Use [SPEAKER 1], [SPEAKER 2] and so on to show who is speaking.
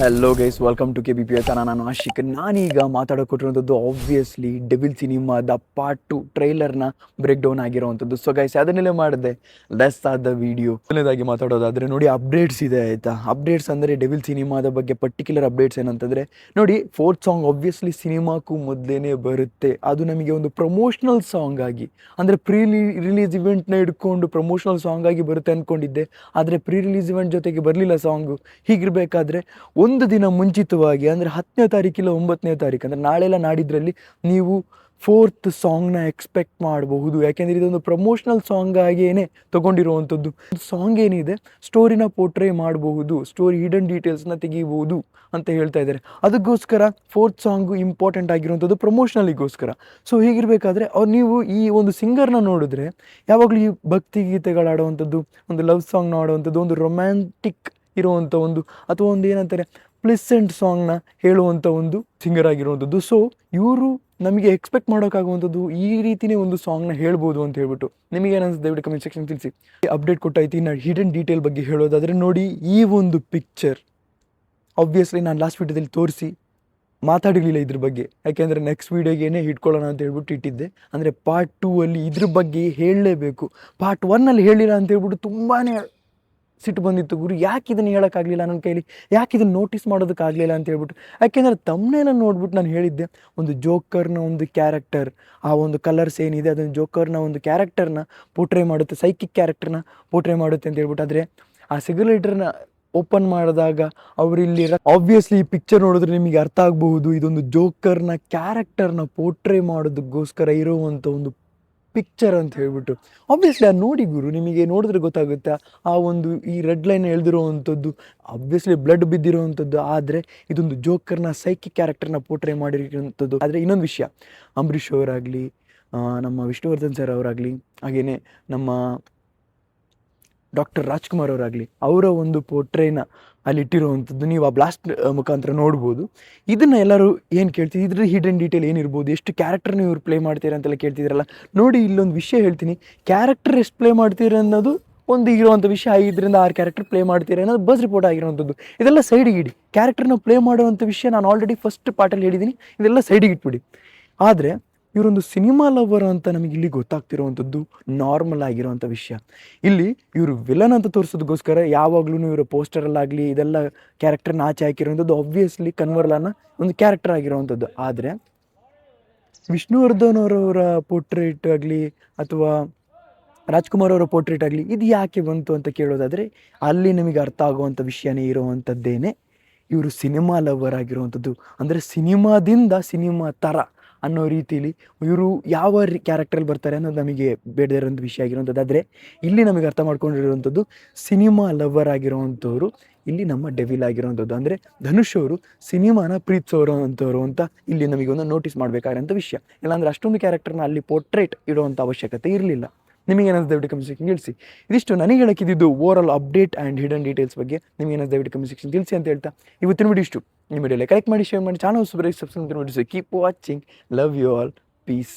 [SPEAKER 1] Hello guys, welcome to KBP channel. ನಾನು ಆಶಿಕ್. ನಾನೀಗ ಮಾತಾಡೋಕೊಟ್ಟಿರುವಂಥದ್ದು ಆಬ್ವಿಯಸ್ಲಿ ಡೆವಿಲ್ ಸಿನಿಮಾದ ಪಾರ್ಟ್ 2 ಟ್ರೈಲರ್ನ ಬ್ರೇಕ್ ಡೌನ್ ಆಗಿರೋವಂಥದ್ದು. ಸೊ ಗೈಸ್, ಅದನ್ನೆಲ್ಲ ಮಾಡಿದೆ ಲೆಸ್ ಆದ ವಿಡಿಯೋ. ಮೊದಲನೇದಾಗಿ ಮಾತಾಡೋದಾದರೆ ನೋಡಿ, ಅಪ್ಡೇಟ್ಸ್ ಇದೆ ಆಯಿತಾ. ಅಪ್ಡೇಟ್ಸ್ ಅಂದರೆ ಡೆವಿಲ್ ಸಿನಿಮಾದ ಬಗ್ಗೆ ಪರ್ಟಿಕ್ಯುಲರ್ ಅಪ್ಡೇಟ್ಸ್ ಏನಂತಂದರೆ ನೋಡಿ, 4th ಸಾಂಗ್ ಆಬ್ವಿಯಸ್ಲಿ ಸಿನಿಮಾಕ್ಕೂ ಮೊದಲೇ ಬರುತ್ತೆ. ಅದು ನಮಗೆ ಒಂದು ಪ್ರಮೋಷನಲ್ ಸಾಂಗ್ ಆಗಿ, ಅಂದರೆ ರಿಲೀಸ್ ಇವೆಂಟ್ನ ಹಿಡ್ಕೊಂಡು ಪ್ರಮೋಷನಲ್ ಸಾಂಗ್ ಆಗಿ ಬರುತ್ತೆ ಅಂದ್ಕೊಂಡಿದ್ದೆ. ಆದರೆ ರಿಲೀಸ್ ಇವೆಂಟ್ ಜೊತೆಗೆ ಬರಲಿಲ್ಲ ಸಾಂಗು. ಹೀಗಿರಬೇಕಾದ್ರೆ ಒಂದು ದಿನ ಮುಂಚಿತವಾಗಿ, ಅಂದರೆ 10ನೇ ತಾರೀಕಿಲ್ಲ 9ನೇ ತಾರೀಕು, ಅಂದರೆ ನಾಳೆಲ್ಲ ನಾಡಿದ್ರಲ್ಲಿ ನೀವು 4th ಸಾಂಗ್ನ ಎಕ್ಸ್ಪೆಕ್ಟ್ ಮಾಡಬಹುದು. ಯಾಕೆಂದರೆ ಇದೊಂದು ಪ್ರಮೋಷನಲ್ ಸಾಂಗ್ ಆಗಿಯೇ ತೊಗೊಂಡಿರುವಂಥದ್ದು. ಸಾಂಗ್ ಏನಿದೆ, ಸ್ಟೋರಿನ ಪೋರ್ಟ್ರೇ ಮಾಡಬಹುದು, ಸ್ಟೋರಿ ಹಿಡನ್ ಡೀಟೇಲ್ಸ್ನ ತೆಗಿಬಹುದು ಅಂತ ಹೇಳ್ತಾ ಇದ್ದಾರೆ. ಅದಕ್ಕೋಸ್ಕರ 4th ಸಾಂಗು ಇಂಪಾರ್ಟೆಂಟ್ ಆಗಿರುವಂಥದ್ದು ಪ್ರಮೋಷನಲಿಗೋಸ್ಕರ. ಸೊ ಹೀಗಿರಬೇಕಾದ್ರೆ ನೀವು ಈ ಒಂದು ಸಿಂಗರ್ನ ನೋಡಿದ್ರೆ ಯಾವಾಗಲೂ ಈ ಭಕ್ತಿ ಗೀತೆಗಳಾಡುವಂಥದ್ದು, ಒಂದು ಲವ್ ಸಾಂಗ್ನ ಆಡುವಂಥದ್ದು, ಒಂದು ರೊಮ್ಯಾಂಟಿಕ್ ಇರುವಂಥ ಒಂದು, ಅಥವಾ ಒಂದು ಏನಂತಾರೆ ಪ್ಲಿಸೆಂಟ್ ಸಾಂಗ್ನ ಹೇಳುವಂಥ ಒಂದು ಸಿಂಗರ್ ಆಗಿರುವಂಥದ್ದು. ಸೊ ಇವರು ನಮಗೆ ಎಕ್ಸ್ಪೆಕ್ಟ್ ಮಾಡೋಕ್ಕಾಗುವಂಥದ್ದು ಈ ರೀತಿಯೇ ಒಂದು ಸಾಂಗ್ನ ಹೇಳ್ಬೋದು ಅಂತ ಹೇಳ್ಬಿಟ್ಟು. ನಿಮಗೆ ಏನನ್ಸುತ್ತೆ ದಯವಿಟ್ಟು ಕಮೆಂಟ್ ಸೆಕ್ಷನ್ ತಿಳಿಸಿ. ಅಪ್ಡೇಟ್ ಕೊಟ್ಟಾಯ್ತು. ಇನ್ನು ಹಿಡನ್ ಡೀಟೇಲ್ ಬಗ್ಗೆ ಹೇಳೋದಾದರೆ ನೋಡಿ, ಈ ಒಂದು ಪಿಕ್ಚರ್ ಆಬ್ವಿಯಸ್ಲಿ ನಾನು ಲಾಸ್ಟ್ ವೀಡಿಯೋದಲ್ಲಿ ತೋರಿಸಿ ಮಾತಾಡಿರಲಿಲ್ಲ ಇದ್ರ ಬಗ್ಗೆ. ಯಾಕೆಂದರೆ ನೆಕ್ಸ್ಟ್ ವೀಡಿಯೋಗೇನೆ ಇಟ್ಕೊಳ್ಳೋಣ ಅಂತ ಹೇಳ್ಬಿಟ್ಟು ಇಟ್ಟಿದ್ದೆ. ಅಂದರೆ ಪಾರ್ಟ್ 2 ಅಲ್ಲಿ ಇದ್ರ ಬಗ್ಗೆ ಹೇಳಲೇಬೇಕು. ಪಾರ್ಟ್ 1 ಅಲ್ಲಿ ಹೇಳಿಲ್ಲ ಅಂತ ಹೇಳ್ಬಿಟ್ಟು ತುಂಬಾ ಸಿಟ್ಟು ಬಂದಿತ್ತು. ಗುರು, ಯಾಕೆ ಇದನ್ನು ಹೇಳೋಕ್ಕಾಗಲಿಲ್ಲ ನನ್ನ ಕೈಲಿ, ಯಾಕೆ ಇದನ್ನು ನೋಟಿಸ್ ಮಾಡೋದಕ್ಕಾಗಲಿಲ್ಲ ಅಂತ ಹೇಳ್ಬಿಟ್ಟು. ಯಾಕೆಂದರೆ ತಮ್ಮನೆಲ್ಲ ನೋಡ್ಬಿಟ್ಟು ನಾನು ಹೇಳಿದ್ದೆ, ಒಂದು ಜೋಕರ್ನ ಒಂದು ಕ್ಯಾರೆಕ್ಟರ್, ಆ ಒಂದು ಕಲರ್ಸ್ ಏನಿದೆ ಅದನ್ನು ಜೋಕರ್ನ ಒಂದು ಕ್ಯಾರೆಕ್ಟರ್ನ ಪೋರ್ಟ್ರೇ ಮಾಡುತ್ತೆ, ಸೈಕಿಕ್ ಕ್ಯಾರೆಕ್ಟರ್ನ ಪೋರ್ಟ್ರೇ ಮಾಡುತ್ತೆ ಅಂತ ಹೇಳ್ಬಿಟ್ಟು. ಆದರೆ ಆ ಸಿಗರೇಟರ್ನ ಓಪನ್ ಮಾಡಿದಾಗ ಅವರಿಲ್ಲಿ ಆಬ್ವಿಯಸ್ಲಿ ಈ ಪಿಕ್ಚರ್ ನೋಡಿದ್ರೆ ನಿಮಗೆ ಅರ್ಥ ಆಗಬಹುದು, ಇದೊಂದು ಜೋಕರ್ನ ಕ್ಯಾರೆಕ್ಟರ್ನ ಪೋರ್ಟ್ರೇ ಮಾಡೋದಕ್ಕೋಸ್ಕರ ಇರುವಂಥ ಒಂದು ಪಿಕ್ಚರ್ ಅಂತ ಹೇಳ್ಬಿಟ್ಟು. ಆಬ್ವಿಯಸ್ಲಿ ಅದು ನೋಡಿ ಗುರು, ನಿಮಗೆ ನೋಡಿದ್ರೆ ಗೊತ್ತಾಗುತ್ತೆ. ಆ ಒಂದು ಈ ರೆಡ್ ಲೈನ್ ಎಳೆದಿರುವಂಥದ್ದು ಆಬ್ವಿಯಸ್ಲಿ ಬ್ಲಡ್ ಬಿದ್ದಿರುವಂಥದ್ದು, ಆದರೆ ಇದೊಂದು ಜೋಕರ್ನ ಸೈಕಿಕ್ ಕ್ಯಾರೆಕ್ಟರ್ನ ಪೋರ್ಟ್ರೇ ಮಾಡಿರುವಂಥದ್ದು. ಆದರೆ ಇನ್ನೊಂದು ವಿಷಯ, ಅಂಬರೀಷ್ ಅವರಾಗಲಿ, ನಮ್ಮ ವಿಷ್ಣುವರ್ಧನ್ ಸರ್ ಅವರಾಗಲಿ, ಹಾಗೆಯೇ ನಮ್ಮ ಡಾಕ್ಟರ್ ರಾಜ್ಕುಮಾರ್ ಅವರಾಗಲಿ, ಅವರ ಒಂದು ಪೋರ್ಟ್ರೇನ ಅಲ್ಲಿ ಇಟ್ಟಿರುವಂಥದ್ದು ನೀವು ಆ ಬ್ಲಾಸ್ಟ್ ಮುಖಾಂತರ ನೋಡ್ಬೋದು. ಇದನ್ನು ಎಲ್ಲರೂ ಏನು ಕೇಳ್ತೀವಿ, ಇದ್ರ ಹಿಡನ್ ಡೀಟೇಲ್ ಏನಿರ್ಬೋದು, ಎಷ್ಟು ಕ್ಯಾರೆಕ್ಟರ್ನ ಇವ್ರು ಪ್ಲೇ ಮಾಡ್ತೀರಾ ಅಂತೆಲ್ಲ ಕೇಳ್ತಿದ್ರಲ್ಲ. ನೋಡಿ, ಇಲ್ಲೊಂದು ವಿಷಯ ಹೇಳ್ತೀನಿ. ಕ್ಯಾರೆಕ್ಟರ್ ಎಷ್ಟು ಪ್ಲೇ ಮಾಡ್ತೀರಾ ಅನ್ನೋದು ಒಂದು ಇರುವಂಥ ವಿಷಯ. 5 ರಿಂದ 6 ಕ್ಯಾರೆಕ್ಟರ್ ಪ್ಲೇ ಮಾಡ್ತೀರಾ ಅನ್ನೋದು ಬಸ್ ರಿಪೋರ್ಟ್ ಆಗಿರುವಂಥದ್ದು. ಇದೆಲ್ಲ ಸೈಡಿಗೆ ಇಡಿ. ಕ್ಯಾರೆಕ್ಟರ್ನ ಪ್ಲೇ ಮಾಡುವಂಥ ವಿಷಯ ನಾನು ಆಲ್ರೆಡಿ ಫಸ್ಟ್ ಪಾರ್ಟಲ್ಲಿ ಹೇಳಿದ್ದೀನಿ, ಇದೆಲ್ಲ ಸೈಡಿಗೆ ಇಟ್ಬಿಡಿ. ಆದರೆ ಇವರೊಂದು ಸಿನಿಮಾ ಲವರ್ ಅಂತ ನಮಗೆ ಇಲ್ಲಿ ಗೊತ್ತಾಗ್ತಿರುವಂಥದ್ದು ನಾರ್ಮಲ್ ಆಗಿರುವಂಥ ವಿಷಯ. ಇಲ್ಲಿ ಇವರು ವಿಲನ್ ಅಂತ ತೋರಿಸೋದಕ್ಕೋಸ್ಕರ ಯಾವಾಗಲೂ ಇವರ ಪೋಸ್ಟರಲ್ಲಾಗಲಿ ಇದೆಲ್ಲ ಕ್ಯಾರೆಕ್ಟರ್ನ ಆಚೆ ಹಾಕಿರುವಂಥದ್ದು ಆಬ್ವಿಯಸ್ಲಿ ಕನ್ವರ್ಲಾನ ಒಂದು ಕ್ಯಾರೆಕ್ಟರ್ ಆಗಿರುವಂಥದ್ದು. ಆದರೆ ವಿಷ್ಣುವರ್ಧನ್ ಅವರವರ ಪೋರ್ಟ್ರೇಟ್ ಆಗಲಿ ಅಥವಾ ರಾಜ್ಕುಮಾರ್ ಅವರ ಪೋರ್ಟ್ರೇಟ್ ಆಗಲಿ ಇದು ಯಾಕೆ ಬಂತು ಅಂತ ಕೇಳೋದಾದರೆ, ಅಲ್ಲಿ ನಮಗೆ ಅರ್ಥ ಆಗುವಂಥ ವಿಷಯನೇ ಇರುವಂಥದ್ದೇನೆ ಇವರು ಸಿನಿಮಾ ಲವರ್ ಆಗಿರುವಂಥದ್ದು. ಅಂದರೆ ಸಿನಿಮಾದಿಂದ ಸಿನಿಮಾ ಥರ ಅನ್ನೋ ರೀತಿಯಲ್ಲಿ ಇವರು ಯಾವ ಕ್ಯಾರೆಕ್ಟ್ರಲ್ಲಿ ಬರ್ತಾರೆ ಅನ್ನೋದು ನಮಗೆ ಬೇಡದೇ ಇರೋಂಥ ವಿಷಯ ಆಗಿರುವಂಥದ್ದು. ಆದರೆ ಇಲ್ಲಿ ನಮಗೆ ಅರ್ಥ ಮಾಡ್ಕೊಂಡಿರುವಂಥದ್ದು ಸಿನಿಮಾ ಲವರ್ ಆಗಿರುವಂಥವ್ರು ಇಲ್ಲಿ ನಮ್ಮ ಡೆವಿಲ್ ಆಗಿರುವಂಥದ್ದು. ಅಂದರೆ ಧನುಷ್ ಅವರು ಸಿನಿಮಾನ ಪ್ರೀತಿಸೋರು ಅಂಥವ್ರು ಅಂತ ಇಲ್ಲಿ ನಮಗೆ ಒಂದು ನೋಟಿಸ್ ಮಾಡಬೇಕಾಗಿರೋಂಥ ವಿಷಯ. ಇಲ್ಲಾಂದರೆ ಅಷ್ಟೊಂದು ಕ್ಯಾರೆಕ್ಟರ್ನ ಅಲ್ಲಿ ಪೋರ್ಟ್ರೇಟ್ ಇಡುವಂಥ ಅವಶ್ಯಕತೆ ಇರಲಿಲ್ಲ. ನಿಮಗೆ ಏನಾದ್ರು ದಯವಿಟ್ಟು ಕಮೆಂಟ್ ಸೆಕ್ಷನ್ ತಿಳಿಸಿ. ಇದಿಷ್ಟು ನನಗೆ ಹೇಳಕ್ಕಿದ್ದು overall update and hidden details ಬಗ್ಗೆ. ನಿಮಗೆ ಏನಾದ್ರು ದಯವಿಟ್ಟು ಕಮೆಂಟ್ ಸೆಕ್ಷನ್ ತಿಳಿಸಿ ಅಂತ ಹೇಳ್ತಾ ಇವತ್ತಿನ ವಿಡಿಯೋ ಇಷ್ಟು. ನಿಮ್ಮ ವಿಡಿಯೋಲಿ ಕರೆಕ್ಟ್ ಮಾಡಿ, ಶೇರ್ ಮಾಡಿ, ಚಾನಲ್ ಸಬ್ಸ್ಕ್ರೈಬ್ ಮಾಡಿ. Keep watching. Love you all. Piece.